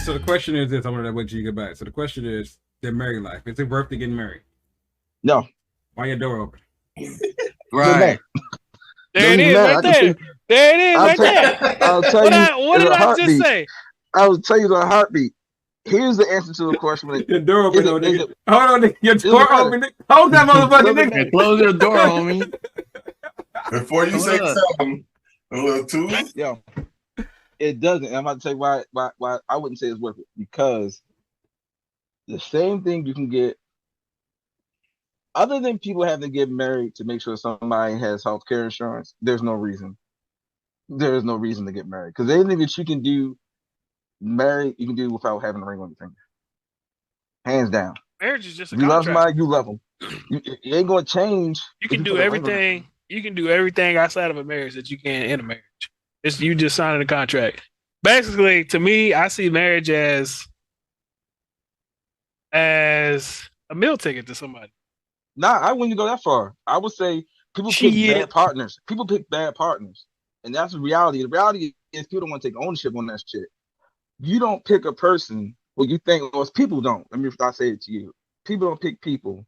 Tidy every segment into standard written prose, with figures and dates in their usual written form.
So the question is this: I wanted to wait till you get back. So the question is: their married life. Is it worth to getting married? No. Why your door open? Right. There it is, right there. There it is, right there. I'll tell you. What did I just say? I will tell you in a heartbeat. Here's the answer to the question. Your door open, though, nigga. Hold on, your door open. Hold that motherfucker, nigga. Close your door, homie. Before you say something, a little too. Yo, it doesn't. I'm about to tell you why I wouldn't say it's worth it. Because the same thing you can get, other than people having to get married to make sure somebody has health care insurance, there's no reason. There is no reason to get married. Because anything that you can do married, you can do without having a ring on your finger. Hands down. Marriage is just a you contract. love somebody, you love them. You ain't gonna change. You can do everything. You can do everything outside of a marriage that you can in a marriage. It's you just signing a contract. Basically, to me, I see marriage as a meal ticket to somebody. Nah, I wouldn't go that far. I would say people pick bad partners. People pick bad partners, and that's the reality. The reality is people don't want to take ownership on that shit. You don't pick a person. Well, you think most people don't. Let me say it to you. People don't pick people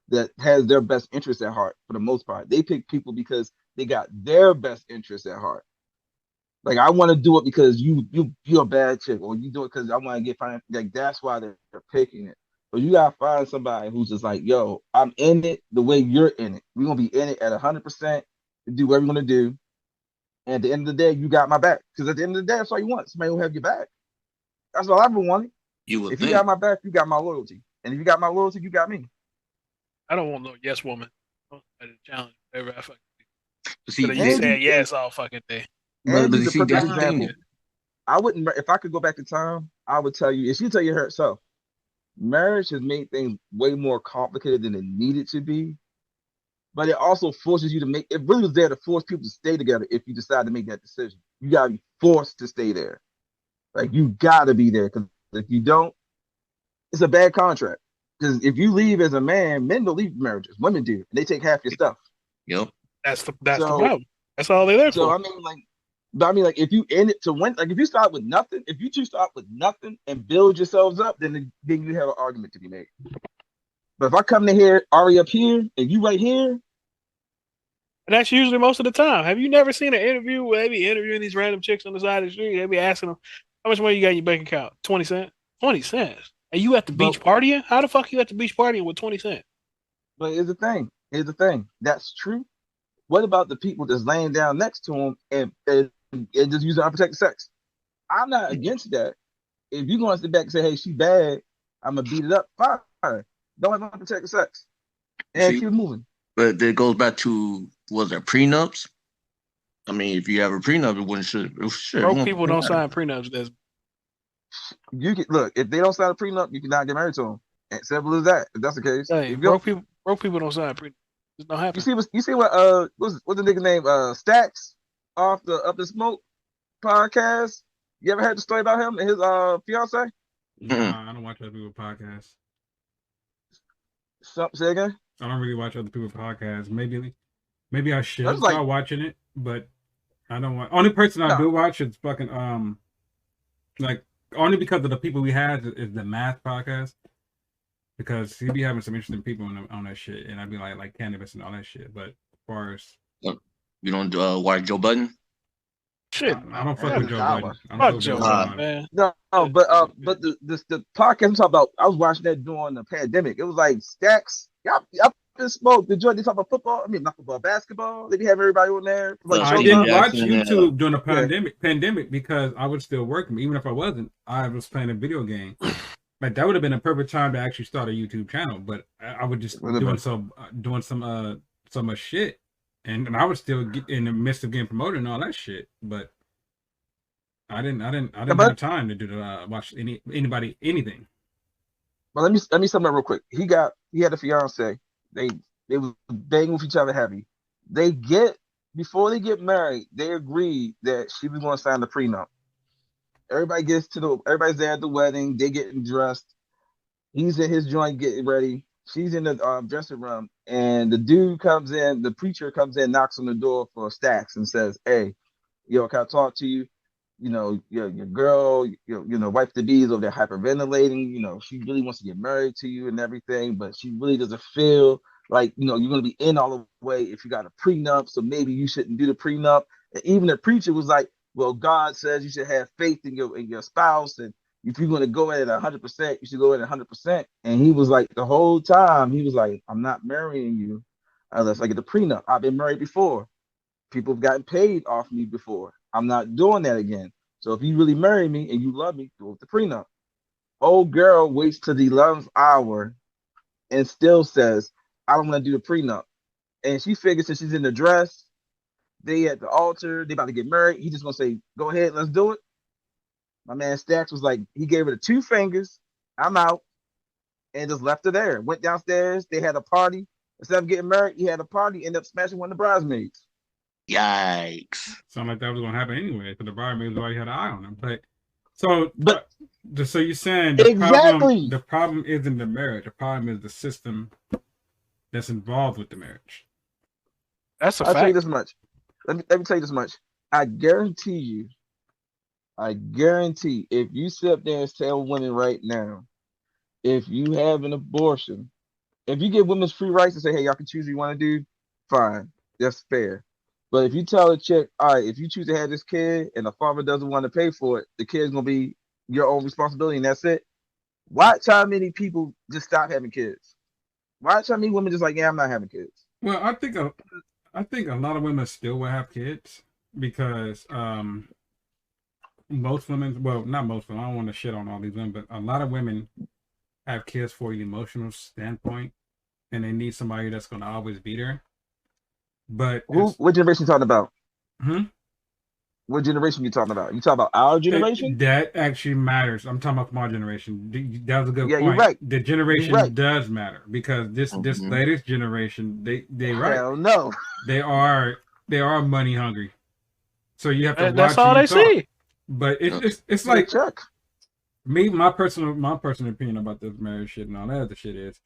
that has their best interest at heart for the most part. They pick people because they got their best interest at heart. Like, I want to do it because you're a bad chick, or you do it because I want to get financial. Like, that's why they're picking it. But you gotta find somebody who's just like, yo, I'm in it the way you're in it. We're gonna be in it at 100% to do what we're gonna do. And at the end of the day, you got my back. Because at the end of the day, that's all you want. Somebody who have your back. That's all I've been wanting. If you got my back, you got my loyalty. And if you got my loyalty, you got me. I don't want no yes woman. Challenge whatever I fucking do. See, you said yes all fucking day. But you see, that's the thing. I wouldn't. If I could go back in time, I would tell you. If she tell you herself, marriage has made things way more complicated than it needed to be. But it also forces you to make. It really was there to force people to stay together. If you decide to make that decision, you gotta be forced to stay there. Like, you gotta be there, because if you don't, it's a bad contract. Because if you leave as a man, men don't leave marriages. Women do. And they take half your stuff. Yep. That's the problem. That's all they're there for. So I mean, like, if you end it to win, like, if you start with nothing, if you two start with nothing and build yourselves up, then you have an argument to be made. But if I come to here, Ari up here, and you right here, and that's usually most of the time. Have you never seen an interview where they be interviewing these random chicks on the side of the street? They be asking them, how much money you got in your bank account? 20 cents? 20 cents? Are you at the beach partying? How the fuck you at the beach partying with 20 cents? But here's the thing. That's true. What about the people that's laying down next to them and just using unprotected sex? I'm not against that. If you're going to sit back and say, hey, she bad, I'm going to beat it up, fine. Don't have unprotected sex. And keep moving. But it goes back to, was there prenups? I mean, if you have a prenup, it wouldn't shit. Broke people don't sign prenups. You can look, if they don't sign a prenup, you cannot get married to them. As simple as that. If that's the case, hey, broke people don't sign prenup. It's not happening. You see what what's the nigga name? Stacks off the Up the Smoke podcast. You ever heard the story about him and his fiance? Nah, I don't watch other people's podcasts. Say again? I don't really watch other people's podcasts. Maybe I should start watching it, but I don't want. Only person I do watch is fucking like, only because of the people we had is the Math podcast, because he be having some interesting people on that shit, and I'd be like cannabis and all that shit. But as far as you don't watch Joe Budden? Shit, I don't fuck with Joe Budden. Fuck Joe Budden, man. No, but the podcast I'm talking about, I was watching that during the pandemic. It was like Stacks. Y'all smoke the joint. They talk about football. I mean, not football, basketball. They be having everybody on there. Like, I didn't watch YouTube during the pandemic because I was still working. Even if I wasn't, I was playing a video game. Like, that would have been a perfect time to actually start a YouTube channel. But I was just doing some much shit, and I was still in the midst of getting promoted and all that shit. But I didn't have time to do watch anybody anything. Well, let me sum up real quick. He had a fiance. They was banging with each other heavy. Before they get married, they agreed that she was going to sign the prenup. Everybody's there at the wedding. They getting dressed. He's in his joint getting ready. She's in the dressing room, and the preacher comes in, knocks on the door for Stacks, and says, "Hey, yo, can I talk to you?" your girl, wife to be is over there hyperventilating. She really wants to get married to you and everything, but she really doesn't feel like you're gonna be in all the way if you got a prenup. So maybe you shouldn't do the prenup. And even the preacher was like, "Well, God says you should have faith in your spouse, and if you're gonna go at it 100%, you should go at it 100%." And he was like, the whole time, he was like, "I'm not marrying you unless I get the prenup. I've been married before. People have gotten paid off me before. I'm not doing that again. So if you really marry me and you love me, go with the prenup." Old girl waits to the 11th hour and still says, "I don't want to do the prenup." And she figures since she's in the dress, they at the altar, they about to get married. He just gonna say, "Go ahead, let's do it." My man Stacks was like, he gave her the 2 fingers, "I'm out," and just left her there. Went downstairs, they had a party. Instead of getting married, he had a party, ended up smashing one of the bridesmaids. Yikes! Sounded like that was gonna happen anyway, because the bridesmaids already had an eye on him. But so you're saying the problem isn't the marriage. The problem is the system that's involved with the marriage. That's a I'll fact. tell you this much. Let me tell you this much. I guarantee, if you sit up there and tell women right now, if you have an abortion, if you give women free rights and say, "Hey, y'all can choose what you want to do," fine, that's fair. But if you tell a chick, "All right, if you choose to have this kid and the father doesn't want to pay for it, the kid's gonna be your own responsibility and that's it." Watch how many people just stop having kids. Watch how many women just like, "Yeah, I'm not having kids." Well, I think a lot of women still will have kids because most women, well, not most women, I don't want to shit on all these women, but a lot of women have kids for an emotional standpoint, and they need somebody that's going to always be there. But what generation you talking about? Hmm? What generation you talking about? You talking about our generation? That actually matters. I'm talking about my generation. That was a good point. You're right. The generation does matter because this latest generation, they right. Hell no. They are money hungry. So you have to watch. That's all they see. But it's like my personal opinion about this marriage shit and all that other shit is,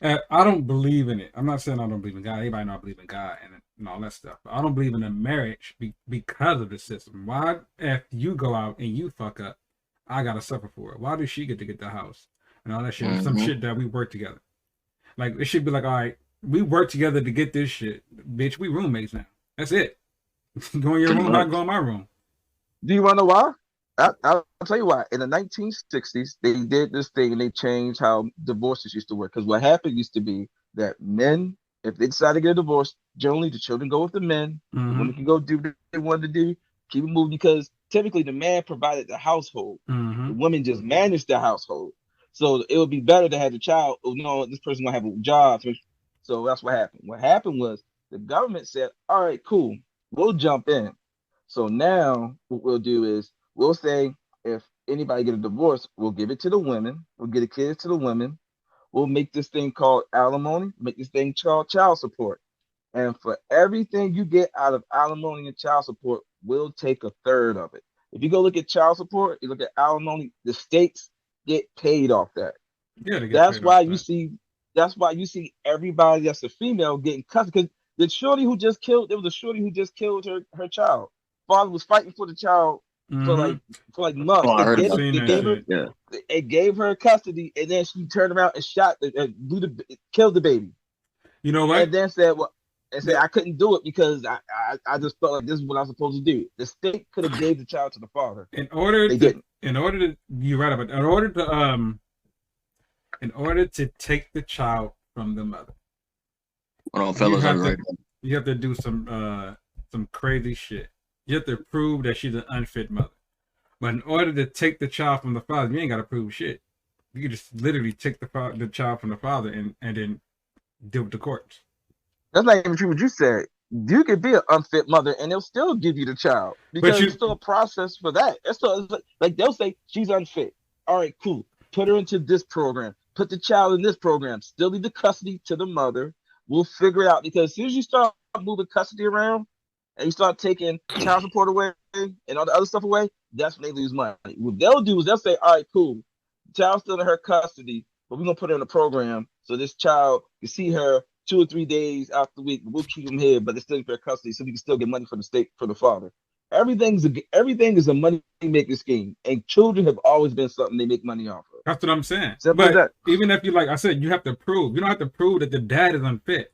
I don't believe in it. I'm not saying I don't believe in God. Everybody know I believe in God and all that stuff. But I don't believe in a marriage because of the system. Why, if you go out and you fuck up, I gotta suffer for it? Why does she get to get the house and all that shit? Some shit that we work together. Like it should be like, all right, we work together to get this shit, bitch. We roommates now. That's it. Go in your room, not go in my room. Do you want to know why? I'll tell you why. In the 1960s, they did this thing and they changed how divorces used to work. Because what happened used to be that men, if they decide to get a divorce, generally the children go with the men. The women can go do what they wanted to do, keep it moving. Because typically the man provided the household. The women just managed the household. So it would be better to have the child. Oh no, this person gonna have a job. So that's what happened. What happened was the government said, "All right, cool, we'll jump in." So now what we'll do is we'll say if anybody get a divorce, we'll give it to the women. We'll get the kids to the women. We'll make this thing called alimony, make this thing called child support. And for everything you get out of alimony and child support, we'll take 1/3 of it. If you go look at child support, you look at alimony, the states get paid off that. Yeah, that's why you see everybody that's a female getting custody. Because the shorty who just killed, there was a shorty who just killed her child. Father was fighting for the child for like months. It gave her custody, and then she turned around and shot, killed the baby. You know what? And then said, "Well," and said, "I couldn't do it because I just felt like this is what I was supposed to do." The state could have gave the child to the father. In order to take the child from the mother, you have to do some crazy shit. You have to prove that she's an unfit mother. But in order to take the child from the father, you ain't got to prove shit. You can just literally take the child from the father and then deal with the courts. That's not even true what you said. You could be an unfit mother and they'll still give you the child because it's still a process for that. It's still like they'll say she's unfit. All right, cool. Put her into this program. Put the child in this program. Still leave the custody to the mother. We'll figure it out because as soon as you start moving custody around and you start taking child support away and all the other stuff away, that's when they lose money. What they'll do is they'll say, all right, cool. The child's still in her custody, but we're going to put her in a program so this child can see her 2 or 3 days out the week. We'll keep him here, but it's still in her custody so we can still get money from the state, for the father. Everything is a money making scheme, and children have always been something they make money off of. That's what I'm saying. Simple as But that. even if you, like I said, you have to prove. You don't have to prove that the dad is unfit.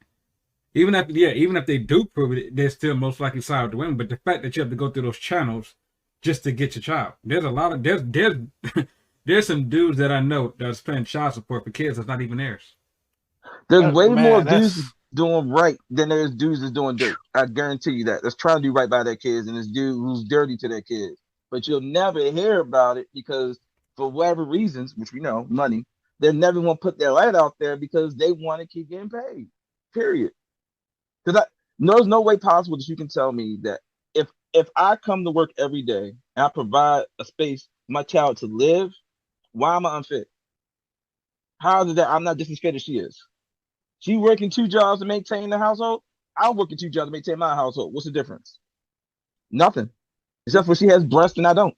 Even if they do prove it, they're still most likely side with the women. But the fact that you have to go through those channels just to get your child, there's a lot of there's some dudes that I know that's paying child support for kids that's not even theirs. There's way more dudes doing right than there's dudes that's doing dirt. I guarantee you that. That's trying to do right by their kids, and this dude who's dirty to their kids. But you'll never hear about it because for whatever reasons, which we know, money, they never want to put their light out there because they want to keep getting paid. Period. Because there's no way possible that you can tell me that if I come to work every day and I provide a space for my child to live, why am I unfit? How is it that I'm not just as fit as she is? She working 2 jobs to maintain the household. I'm working 2 jobs to maintain my household. What's the difference? Nothing. Except for she has breasts and I don't.